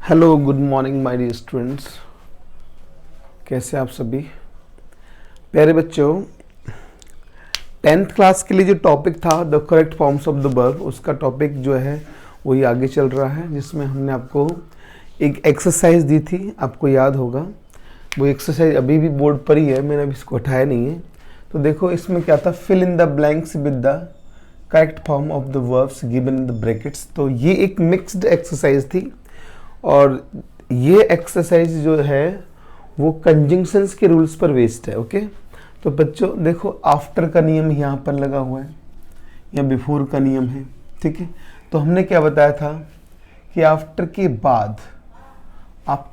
Hello, good morning my dear students. कैसे आप सभी प्यारे बच्चों। 10th क्लास के लिए जो टॉपिक था the correct forms of the verb, उसका टॉपिक जो है वही आगे चल रहा है, जिसमें हमने आपको एक एक्सरसाइज दी थी, आपको याद होगा। वो एक्सरसाइज अभी भी बोर्ड पर ही है, मैंने अभी इसको हटाया नहीं है। तो देखो इसमें क्या था, fill in the blanks with the correct form of the verbs given in the brackets. तो ये एक मिक्स्ड एक्सरसाइज थी और ये एक्सरसाइज जो है वो कंजंक्शंस के रूल्स पर बेस्ड है। ओके, तो बच्चों देखो आफ्टर का नियम यहाँ पर लगा हुआ है या बिफोर का नियम है, ठीक है। तो हमने क्या बताया था कि आफ्टर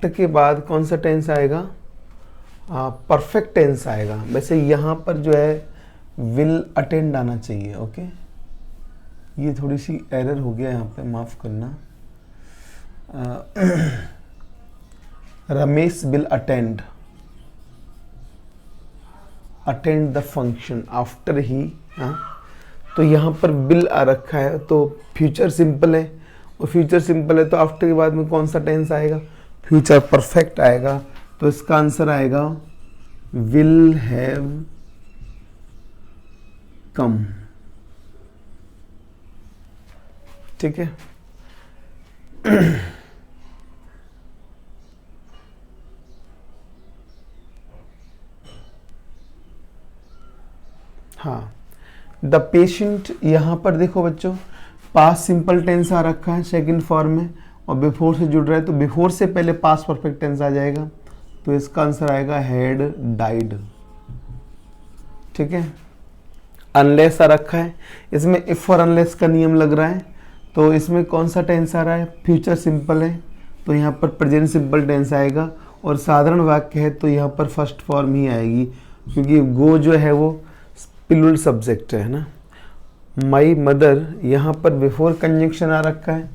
के बाद कौन सा टेंस आएगा, परफेक्ट टेंस आएगा। वैसे यहाँ पर जो है विल अटेंड आना चाहिए। ओके, ये थोड़ी सी एरर हो गया यहाँ पे, माफ़ करना। Ramesh will attend the function after he. तो यहाँ पर विल आ रखा है, तो फ्यूचर सिंपल है, और फ्यूचर सिंपल है तो आफ्टर के बाद में कौन सा टेंस आएगा, फ्यूचर परफेक्ट आएगा। तो इसका आंसर आएगा विल हैव कम। ठीक है। हाँ, द पेशेंट, यहाँ पर देखो बच्चों पास्ट सिंपल टेंस आ रखा है सेकंड फॉर्म में, और बिफोर से जुड़ रहा है, तो बिफोर से पहले पास्ट परफेक्ट टेंस आ जाएगा। तो इसका आंसर आएगा हैड डाइड। ठीक है। अनलेस आ रखा है, इसमें इफ और अनलेस का नियम लग रहा है, तो इसमें कौन सा टेंस आ रहा है, फ्यूचर सिंपल है, तो यहाँ पर प्रेजेंट सिंपल टेंस आएगा, और साधारण वाक्य है तो यहाँ पर फर्स्ट फॉर्म ही आएगी, क्योंकि गो जो है वो प्लूरल सब्जेक्ट है ना। माई मदर, यहाँ पर बिफोर कंजंक्शन आ रखा है,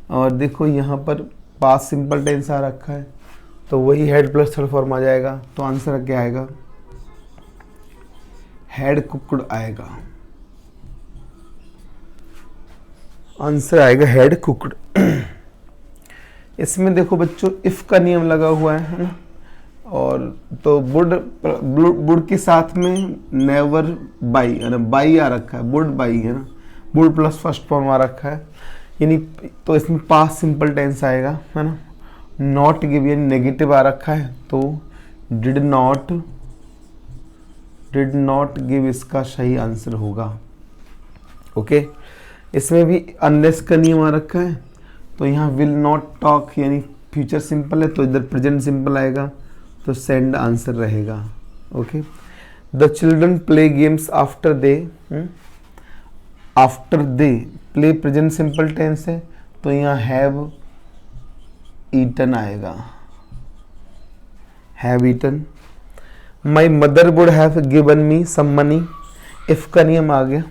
और देखो यहाँ पर पास्ट सिंपल टेंस आ रखा है, तो वही हेड प्लस थर्ड फॉर्म आ जाएगा। तो आंसर क्या आएगा, हैड कुक्ड आएगा। आंसर आएगा हैड कुक्ड। इसमें देखो बच्चों इफ का नियम लगा हुआ है ना, और तो वुड के साथ में नेवर बाई है ना, बाई आ रखा है, वुड बाई है ना, वुड प्लस फर्स्ट फॉर्म आ रखा है, यानी तो इसमें पास्ट सिंपल टेंस आएगा, है ना। नॉट गिव यानी नेगेटिव आ रखा है, तो डिड नॉट गिव इसका सही आंसर होगा। ओके, इसमें भी अनलेस का नियम आ रखा है, तो यहाँ विल नॉट टॉक यानी फ्यूचर सिंपल है, तो इधर प्रेजेंट सिंपल आएगा, तो सेंड आंसर रहेगा। Okay, the children play games after they play present simple tense है, तो यहाँ हैव ईटन आएगा, have eaten. My mother would have given me some money, if का नियम आ गया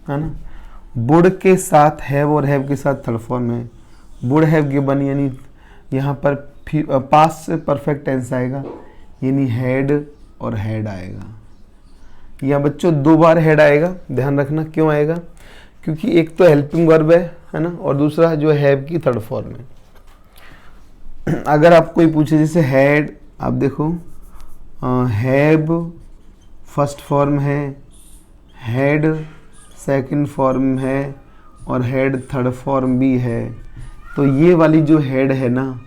है ना। वुड के साथ हैव और हैव के साथ थर्ड फॉर्म है, वुड हैव गिवन यानी यहाँ पर पास्ट से परफेक्ट टेंस आएगा, यानी हैड और हैड आएगा। यहाँ बच्चों दो बार हैड आएगा, ध्यान रखना क्यों आएगा, क्योंकि एक तो हेल्पिंग वर्ब है ना, और दूसरा जो हैव की थर्ड फॉर्म है। अगर आप कोई पूछे जैसे हैड, आप देखो हैव फर्स्ट फॉर्म है, हैड सेकंड फॉर्म है, और हैड थर्ड फॉर्म भी है, तो ये वाली जो हैड है ना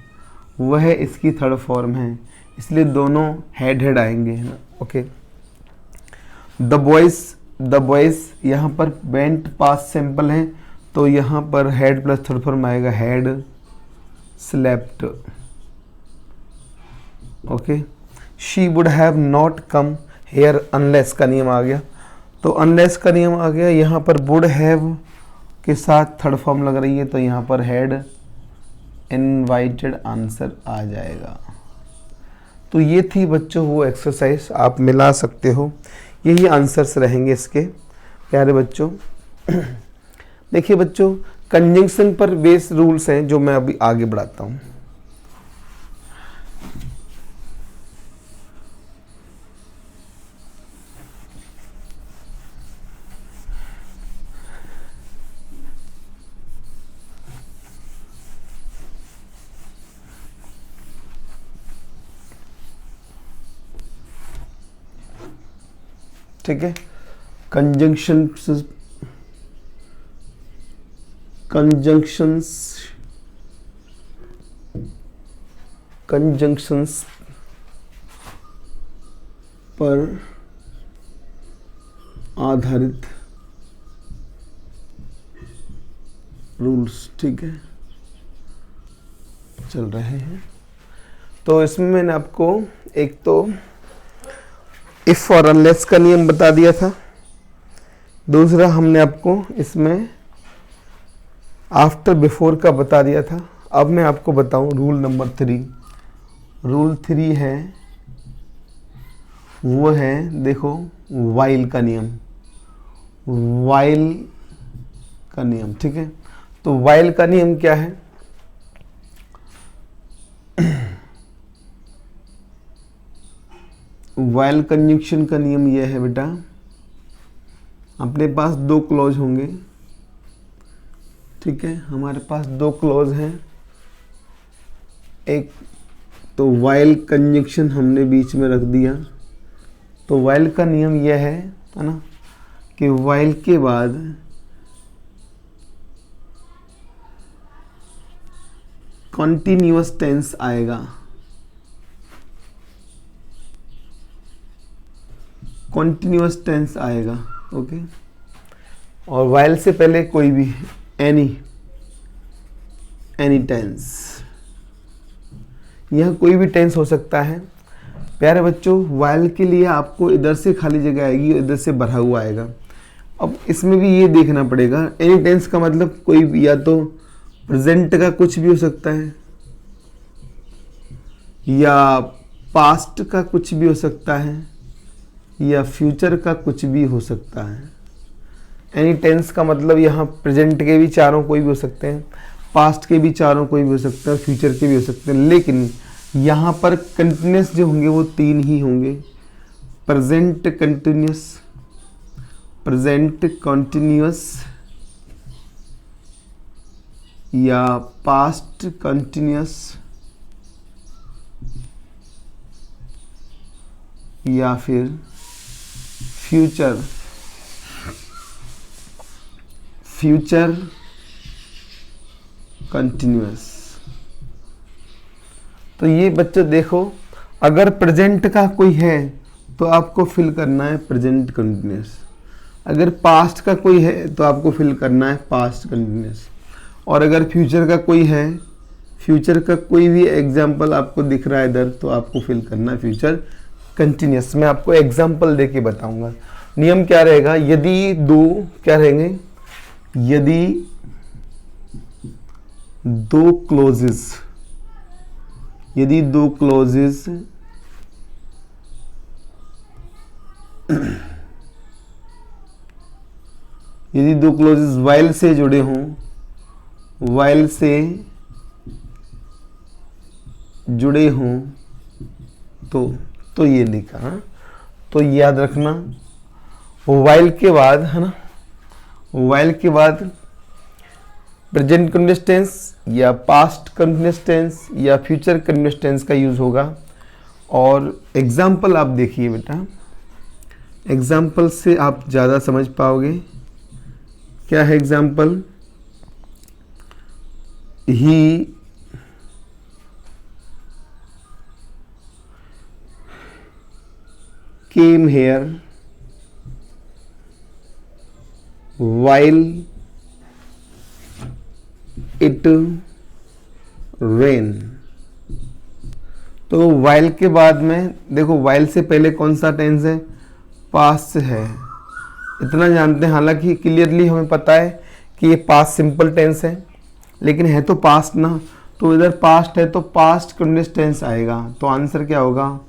वह इसकी थर्ड फॉर्म है, इसलिए दोनों हेड आएंगे, है ना। ओके, द बॉयज यहाँ पर वेंट पास्ट सिंपल है, तो यहाँ पर हेड प्लस थर्ड फॉर्म आएगा, had slept. Okay, she would have not come here, unless का नियम आ गया, तो अनलेस का नियम आ गया, यहाँ पर वुड हैव के साथ थर्ड फॉर्म लग रही है, तो यहाँ पर हैड इनवाइटेड आंसर आ जाएगा। तो ये थी बच्चों वो एक्सरसाइज, आप मिला सकते हो, यही आंसर्स रहेंगे इसके प्यारे बच्चों। देखिए बच्चों कंजंक्शन पर बेस रूल्स हैं जो मैं अभी आगे बढ़ाता हूँ। ठीक है। कंजंक्शंस पर आधारित रूल्स, ठीक है, चल रहे हैं। तो इसमें मैंने आपको एक तो इफ और अनलेस का नियम बता दिया था, दूसरा हमने आपको इसमें आफ्टर बिफोर का बता दिया था। अब मैं आपको बताऊं रूल नंबर 3। रूल 3 है, वो है देखो वाइल का नियम, वाइल का नियम, ठीक है। तो वाइल का नियम क्या है? वाइल कंजंक्शन का नियम यह है बेटा, अपने पास 2 क्लॉज होंगे, ठीक है, हमारे पास 2 क्लॉज हैं। एक तो वाइल कंजंक्शन हमने बीच में रख दिया। तो वाइल का नियम यह है ना, कि वाइल के बाद कॉन्टिन्यूअस टेंस आएगा, कॉन्टिन्यूअस टेंस आएगा, ओके। और वाइल से पहले कोई भी एनी टेंस, यह कोई भी टेंस हो सकता है। प्यारे बच्चों, वाइल के लिए आपको इधर से खाली जगह आएगी और इधर से भरा हुआ आएगा। अब इसमें भी ये देखना पड़ेगा, एनी टेंस का मतलब कोई भी, या तो प्रेजेंट का कुछ भी हो सकता है, या पास्ट का कुछ भी हो सकता है, या फ्यूचर का कुछ भी हो सकता है। एनी टेंस का मतलब यहाँ प्रेजेंट के भी चारों कोई भी हो सकते हैं, पास्ट के भी चारों कोई भी हो सकता है, फ्यूचर के भी हो सकते हैं, लेकिन यहाँ पर कंटिन्यूस जो होंगे वो 3 ही होंगे। प्रेजेंट कंटिन्यूस, प्रेजेंट कॉन्टिन्यूअस, या पास्ट कंटिन्यूअस, या फिर फ्यूचर कंटिन्यूअस। तो ये बच्चों देखो, अगर प्रेजेंट का कोई है तो आपको फिल करना है प्रेजेंट कंटिन्यूअस, अगर पास्ट का कोई है तो आपको फिल करना है पास्ट कंटिन्यूअस, और अगर फ्यूचर का कोई है, फ्यूचर का कोई भी एग्जाम्पल आपको दिख रहा है इधर, तो आपको फिल करना है फ्यूचर कंटिन्यूअस। मैं आपको एग्जाम्पल देके बताऊंगा। नियम क्या रहेगा, यदि 2 क्या रहेंगे, यदि 2 क्लोजेस, यदि 2 क्लोजेस यदि 2 क्लोजेस वाइल से जुड़े हों, वाइल से जुड़े हों, तो ये लिखा, हाँ? तो याद रखना, वाइल के बाद, है ना, वाइल के बाद प्रेजेंट कंटिन्यूअस टेंस या पास्ट कंटिन्यूअस टेंस या फ्यूचर कंटिन्यूअस टेंस का यूज होगा। और एग्जाम्पल आप देखिए बेटा, एग्जाम्पल से आप ज़्यादा समझ पाओगे। क्या है example? He came here while it rain। तो while के बाद में देखो, while से पहले कौन सा टेंस है? पास्ट है, इतना जानते हैं। हालांकि क्लियरली हमें पता है कि ये पास्ट सिंपल टेंस है, लेकिन है तो पास्ट ना, तो इधर पास्ट है तो पास्ट कंटिन्यूअस टेंस आएगा। तो आंसर क्या होगा?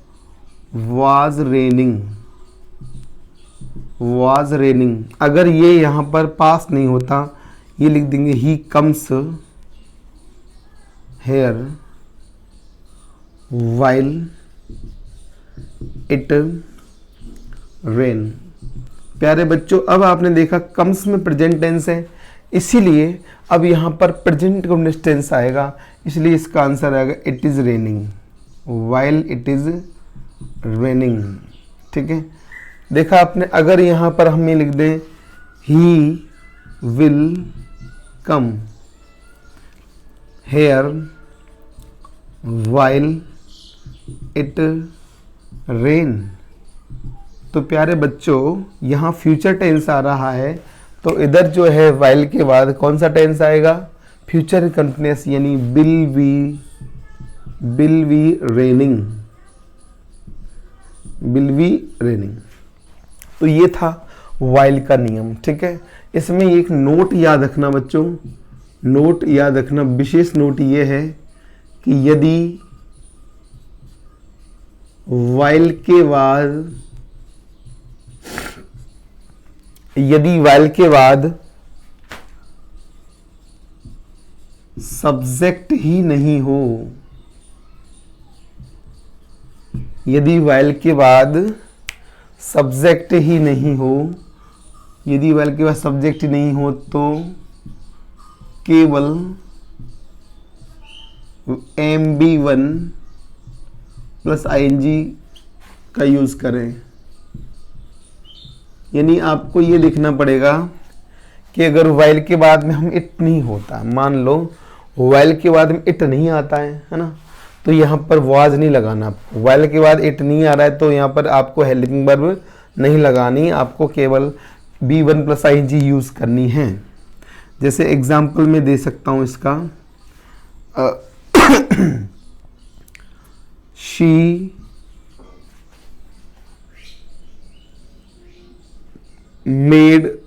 was raining, was raining। अगर ये यहाँ पर पास नहीं होता, ये लिख देंगे he comes here while it rain। प्यारे बच्चों, अब आपने देखा comes में प्रेजेंट टेंस है, इसीलिए अब यहाँ पर प्रेजेंट कंटिन्यूअस टेंस आएगा, इसलिए इसका आंसर आएगा it is raining, while it is raining. ठीक है, देखा आपने, अगर यहाँ पर हम ये लिख दें he will come here while it rain, तो प्यारे बच्चों यहाँ फ्यूचर टेंस आ रहा है, तो इधर जो है वाइल के बाद कौन सा टेंस आएगा, फ्यूचर कंटिन्यूअस, यानी will be raining, will be raining. तो ये था वाइल का नियम, ठीक है। इसमें एक नोट याद रखना बच्चों, नोट याद रखना, विशेष नोट ये है कि यदि वाइल के बाद सब्जेक्ट ही नहीं हो, यदि वाइल के बाद सब्जेक्ट ही नहीं हो, यदि वाइल के बाद सब्जेक्ट नहीं हो तो केवल MB1 प्लस ING का यूज करें। यानी आपको ये देखना पड़ेगा कि अगर वाइल के बाद में हम इट नहीं होता, मान लो वाइल के बाद में इट नहीं आता है ना, तो यहाँ पर वाज नहीं लगाना आपको। वाइल के बाद इट नहीं आ रहा है तो यहाँ पर आपको हेल्पिंग वर्ब नहीं लगानी, आपको केवल B1 प्लस ING यूज करनी है। जैसे एग्जाम्पल में दे सकता हूँ इसका, she made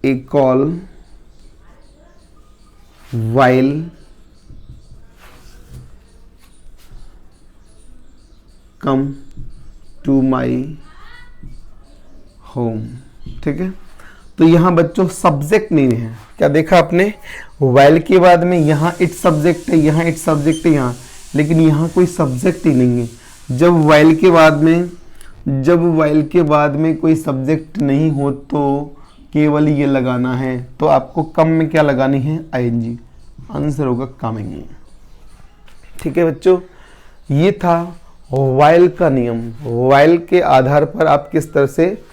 a call while come to my home, ठीक है। तो यहाँ बच्चों सब्जेक्ट नहीं है, क्या देखा आपने, while के बाद में यहाँ इट सब्जेक्ट है, यहाँ इट सब्जेक्ट है यहाँ, लेकिन यहाँ कोई सब्जेक्ट ही नहीं है। जब while के बाद में कोई सब्जेक्ट नहीं हो तो केवल ये लगाना है, तो आपको कम में क्या लगानी है, ING, आंसर होगा कमिंग, ठीक है बच्चों। ये था वाइल का नियम। वाइल के आधार पर आप किस तरह से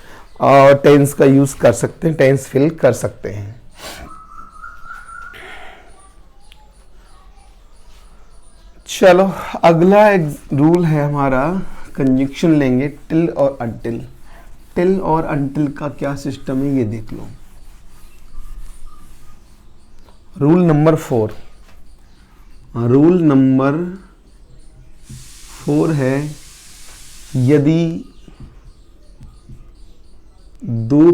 टेंस का यूज कर सकते हैं, टेंस फिल कर सकते हैं। चलो अगला रूल है हमारा, कंजंक्शन लेंगे टिल और अनटिल। टिल और अनटिल का क्या सिस्टम है ये देख लो। रूल नंबर 4, रूल नंबर 4 है, यदि दो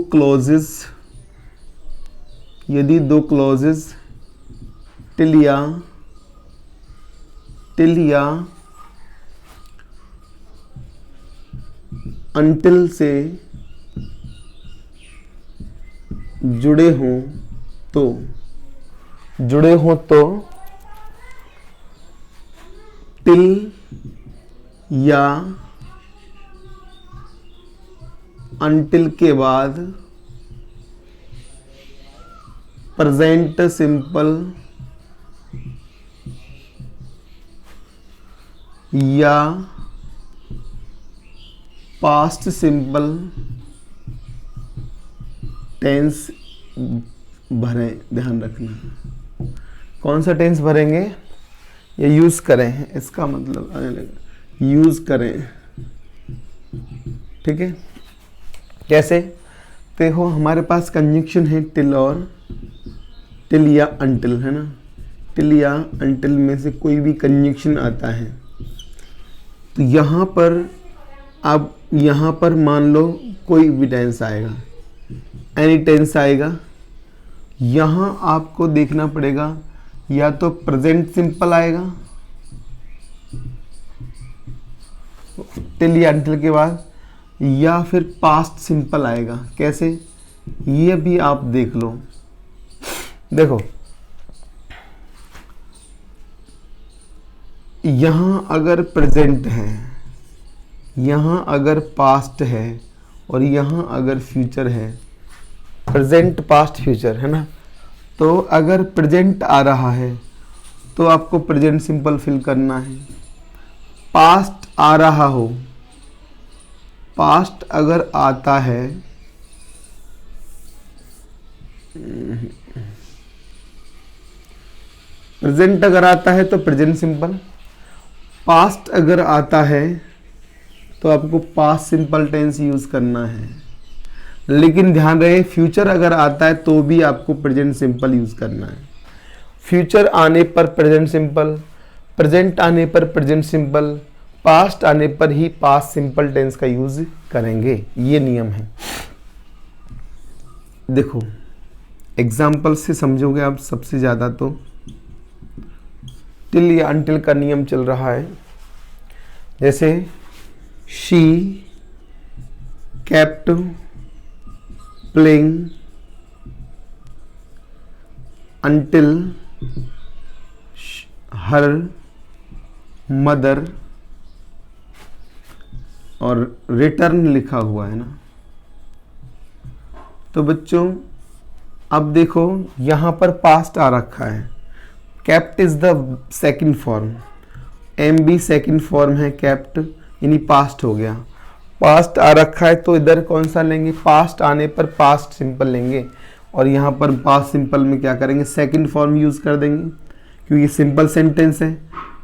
क्लॉजेस टिल या अनटिल से जुड़े हों तो टिल या अनटिल के बाद प्रेजेंट सिंपल या पास्ट सिंपल टेंस भरें। ध्यान रखना कौन सा टेंस भरेंगे या यूज करें, इसका मतलब आने लगा, यूज करें, ठीक है। कैसे, देखो हमारे पास कंजंक्शन है टिल या अनटिल, है ना। टिल या अनटिल में से कोई भी कंजंक्शन आता है तो यहाँ पर मान लो कोई भी टेंस आएगा, एनी टेंस आएगा, यहाँ आपको देखना पड़ेगा या तो प्रेजेंट सिंपल आएगा टिल या अनटिल के बाद, या फिर पास्ट सिंपल आएगा। कैसे, ये भी आप देख लो। देखो यहाँ अगर प्रेजेंट है, यहाँ अगर पास्ट है और यहाँ अगर फ्यूचर है, प्रेजेंट पास्ट फ्यूचर है ना, तो अगर प्रेजेंट आ रहा है तो आपको प्रेजेंट सिंपल फिल करना है। पास्ट आ रहा हो पास्ट अगर आता है, प्रेजेंट अगर आता है तो प्रेजेंट सिंपल, पास्ट अगर आता है तो आपको पास्ट सिंपल टेंस यूज करना है। लेकिन ध्यान रहे फ्यूचर अगर आता है तो भी आपको प्रेजेंट सिंपल यूज करना है। फ्यूचर आने पर प्रेजेंट सिंपल, प्रेजेंट आने पर प्रेजेंट सिंपल, पास्ट आने पर ही पास्ट सिंपल टेंस का यूज करेंगे, ये नियम है। देखो एग्जाम्पल से समझोगे आप सबसे ज्यादा तो। टिल या अनटिल का नियम चल रहा है। जैसे she kept playing until her mother, और रिटर्न लिखा हुआ है ना। तो बच्चों अब देखो यहां पर पास्ट आ रखा है, kept is the second form, M B second form है केप्ट, यानी पास्ट हो गया। पास्ट आ रखा है तो इधर कौन सा लेंगे, पास्ट आने पर पास्ट सिंपल लेंगे, और यहाँ पर पास्ट सिंपल में क्या करेंगे, सेकंड फॉर्म यूज कर देंगे क्योंकि सिंपल सेंटेंस है।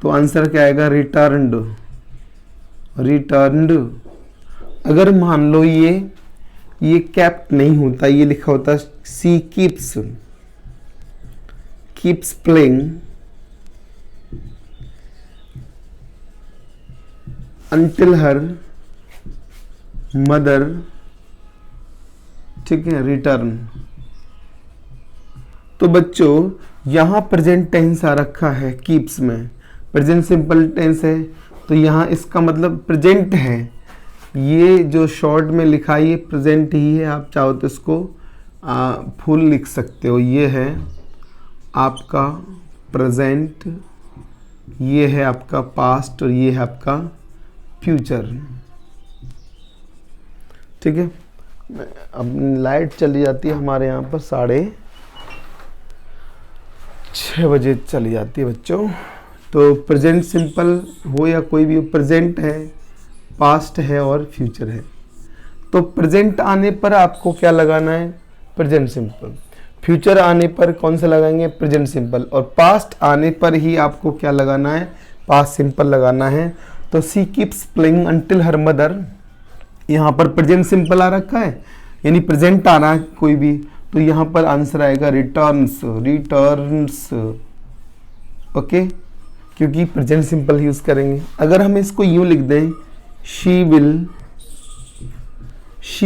तो आंसर क्या आएगा, रिटर्न्ड। रिटर्न्ड अगर मान लो ये केप्ट नहीं होता, ये लिखा होता she keeps playing until her mother, ठीक है, रिटर्न। तो बच्चों यहां प्रेजेंट टेंस आ रखा है कीप्स में, प्रेजेंट सिंपल टेंस है, तो यहां इसका मतलब प्रेजेंट है। ये जो शॉर्ट में लिखा है ये प्रेजेंट ही है, आप चाहो तो इसको फुल लिख सकते हो। ये है आपका प्रेजेंट, ये है आपका पास्ट, और ये है आपका फ्यूचर, ठीक है। अब लाइट चली जाती है हमारे यहाँ पर 6:30 बजे चली जाती है बच्चों। तो प्रेजेंट सिंपल हो या कोई भी हो, प्रेजेंट है, पास्ट है और फ्यूचर है। तो प्रेजेंट आने पर आपको क्या लगाना है, प्रेजेंट सिंपल। फ्यूचर आने पर कौन सा लगाएंगे, प्रेजेंट सिंपल। और पास्ट आने पर ही आपको क्या लगाना है, पास्ट सिंपल लगाना है। तो she keeps playing until her mother, यहाँ पर प्रेजेंट सिंपल आ रखा है, यानी प्रेजेंट आ रहा है कोई भी, तो यहाँ पर आंसर आएगा रिटर्न्स। रिटर्न्स ओके, क्योंकि प्रेजेंट सिंपल यूज करेंगे। अगर हम इसको यूं लिख दें, she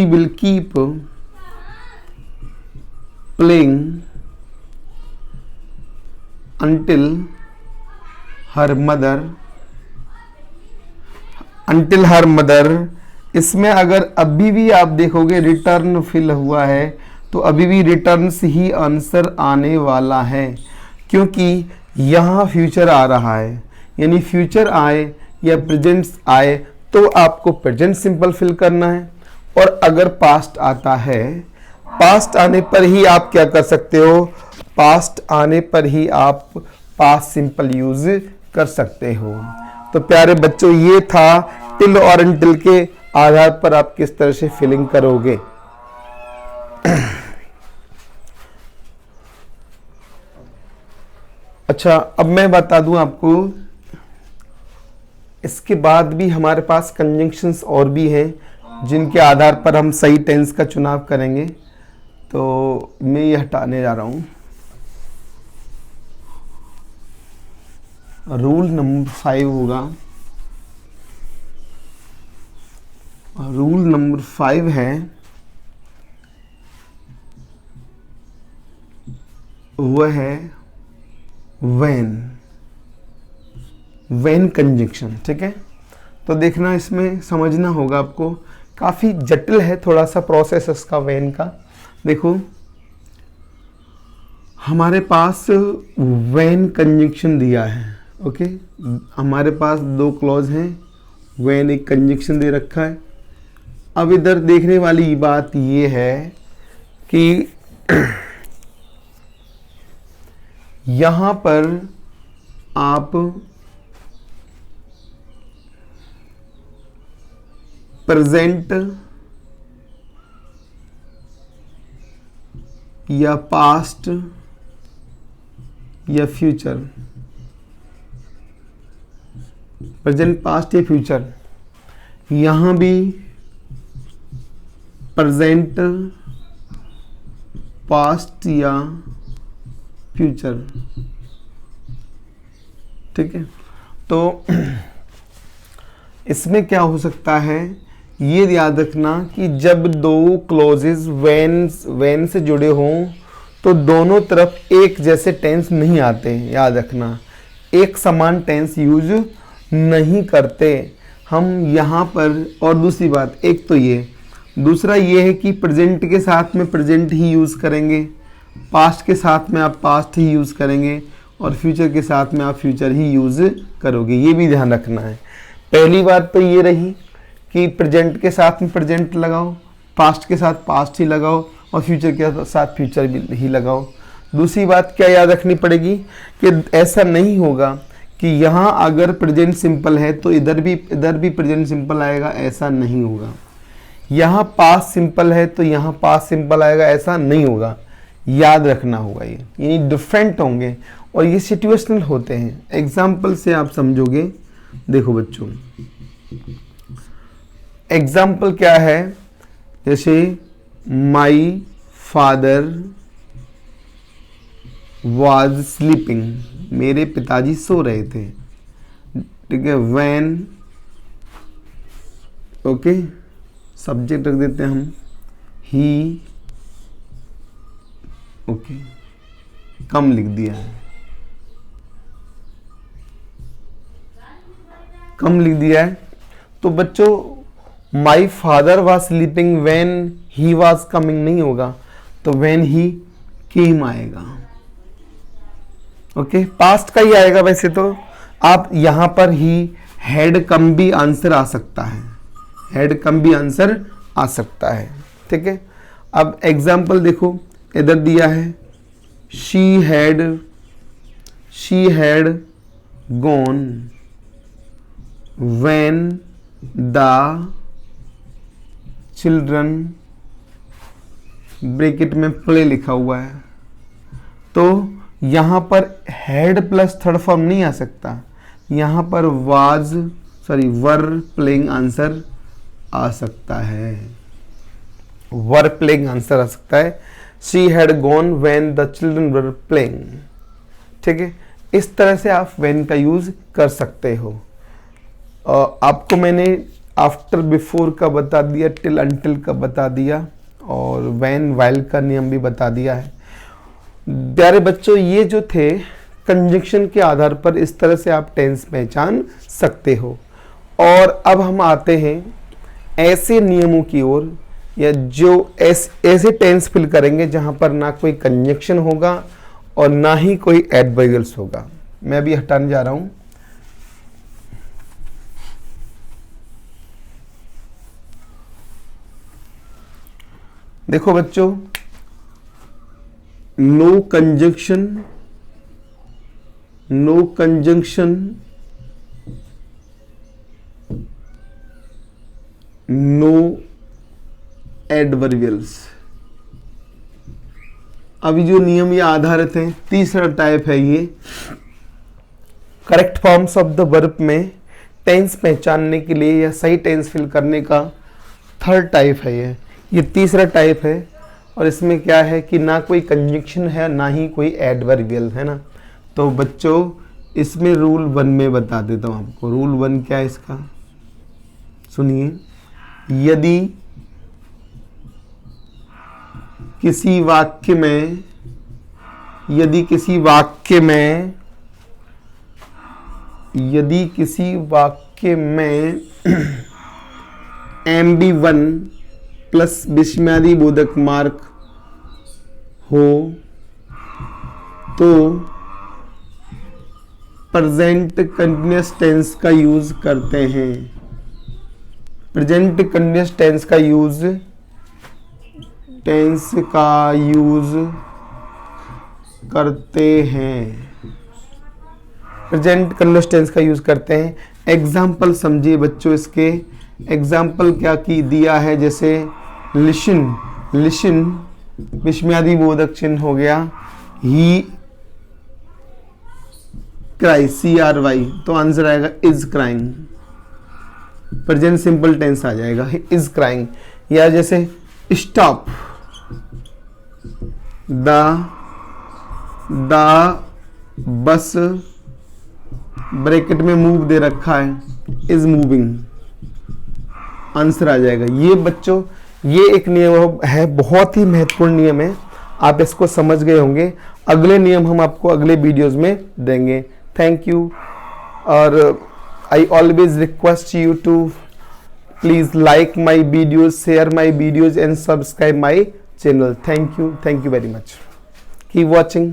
will keep playing until her mother, इसमें अगर अभी भी आप देखोगे रिटर्न फिल हुआ है तो अभी भी रिटर्न्स ही आंसर आने वाला है, क्योंकि यहाँ फ्यूचर आ रहा है। यानी फ्यूचर आए या प्रेजेंट आए तो आपको प्रेजेंट सिंपल फिल करना है। और अगर पास्ट आता है, पास्ट आने पर ही आप क्या कर सकते हो, पास्ट आने पर ही आप पास्ट सिंपल यूज कर सकते हो। तो प्यारे बच्चों ये था टिल और अनटिल के आधार पर आप किस तरह से फिलिंग करोगे। अच्छा अब मैं बता दूं आपको, इसके बाद भी हमारे पास कंजंक्शंस और भी हैं जिनके आधार पर हम सही टेंस का चुनाव करेंगे। तो मैं ये हटाने जा रहा हूं। रूल नंबर 5 होगा, रूल नंबर 5 है वह है व्हेन कंजंक्शन, ठीक है। तो देखना इसमें समझना होगा आपको, काफी जटिल है थोड़ा सा प्रोसेस इसका व्हेन का। देखो हमारे पास व्हेन कंजंक्शन दिया है, ओके। हमारे पास 2 क्लॉज हैं, व्हेन एक कंजंक्शन दे रखा है। अब इधर देखने वाली बात ये है कि यहां पर आप प्रेजेंट या पास्ट या फ्यूचर, प्रेजेंट, पास्ट या फ्यूचर, यहां भी प्रेजेंट, पास्ट या फ्यूचर। ठीक है, तो इसमें क्या हो सकता है, ये याद रखना कि जब दो क्लोजेस वेन से जुड़े हों तो दोनों तरफ एक जैसे टेंस नहीं आते, याद रखना, एक समान टेंस यूज नहीं करते हम यहाँ पर। और दूसरी बात, एक तो ये, दूसरा ये है कि प्रेजेंट के साथ में प्रेजेंट ही यूज़ करेंगे, पास्ट के साथ में आप पास्ट ही यूज़ करेंगे और फ्यूचर के साथ में आप फ्यूचर ही यूज़ करोगे, ये भी ध्यान रखना है। पहली बात तो ये रही कि प्रेजेंट के साथ में प्रेजेंट लगाओ, पास्ट के साथ पास्ट ही लगाओ और फ्यूचर के साथ फ्यूचर भी ही लगाओ। दूसरी बात क्या याद रखनी पड़ेगी कि ऐसा नहीं होगा कि यहाँ अगर प्रेजेंट सिंपल है तो इधर भी प्रेजेंट सिंपल आएगा, ऐसा नहीं होगा। यहाँ पास्ट सिंपल है तो यहाँ पास्ट सिंपल आएगा, ऐसा नहीं होगा, याद रखना होगा। ये यानी डिफरेंट होंगे और ये सिचुएशनल होते हैं। एग्जाम्पल से आप समझोगे। देखो बच्चों, एग्जाम्पल क्या है, जैसे माई फादर वाज स्लीपिंग, मेरे पिताजी सो रहे थे। ठीक है, व्हेन, ओके, सब्जेक्ट रख देते हैं हम, ही, ओके, कम लिख दिया है, कम लिख दिया है। तो बच्चों my father was sleeping when he was coming नहीं होगा, तो व्हेन ही केम आएगा। ओके, पास्ट का ही आएगा। वैसे तो आप यहां पर ही हैड कम भी आंसर आ सकता है, हैड कम भी आंसर आ सकता है। ठीक है, अब एग्जाम्पल देखो, इधर दिया है she had gone when the children, bracket में प्ले लिखा हुआ है, तो यहां पर हैड प्लस थर्ड फॉर्म नहीं आ सकता, यहां पर वर प्लेइंग आंसर आ सकता है, वर प्लेइंग आंसर आ सकता है। She had gone when the children were playing. ठीक है, इस तरह से आप व्हेन का यूज कर सकते हो। आपको मैंने आफ्टर बिफोर का बता दिया, टिल अंटिल का बता दिया और व्हेन वाइल का नियम भी बता दिया है। प्यारे बच्चों, ये जो थे कंजंक्शन के आधार पर इस तरह से आप टेंस पहचान सकते हो। और अब हम आते हैं ऐसे नियमों की ओर, या जो ऐसे टेंस फिल करेंगे जहां पर ना कोई कंजंक्शन होगा और ना ही कोई एडवर्बियल्स होगा। मैं अभी हटाने जा रहा हूं। देखो बच्चों, नो कंजंक्शन, नो एडवर्बियल्स। अभी जो नियम ये आधारित हैं, तीसरा टाइप है ये correct forms of the verb में टेंस पहचानने के लिए या सही टेंस फिल करने का थर्ड टाइप है ये तीसरा टाइप है। और इसमें क्या है कि ना कोई कंजंक्शन है ना ही कोई एडवर्बियल है ना। तो बच्चों इसमें रूल 1 में बता देता हूँ आपको। रूल 1 क्या है इसका, सुनिए। यदि किसी वाक्य में MB1 प्लस विस्मयादि बोधक मार्क हो तो प्रेजेंट कंटिन्यूअस टेंस का यूज करते हैं। प्रेजेंट कंटिन्यूअस टेंस का यूज करते हैं। प्रेजेंट कंटिन्यूअस टेंस का यूज करते हैं। एग्जाम्पल समझिए बच्चों इसके। एग्जाम्पल क्या की दिया है, जैसे लिशन, लिशन विस्मयादि बोधक चिन्ह हो गया, ही क्राई, CRY, तो आंसर आएगा is crying, present simple tense आ जाएगा, इज क्राइंग। या जैसे स्टॉप, द बस, ब्रैकेट में मूव दे रखा है, इज मूविंग, आंसर आ जाएगा। ये बच्चों ये एक नियम है, बहुत ही महत्वपूर्ण नियम है, आप इसको समझ गए होंगे। अगले नियम हम आपको अगले वीडियोस में देंगे। थैंक यू, और I always request you to please like my videos, share my videos and subscribe my channel. Thank you very much. Keep watching.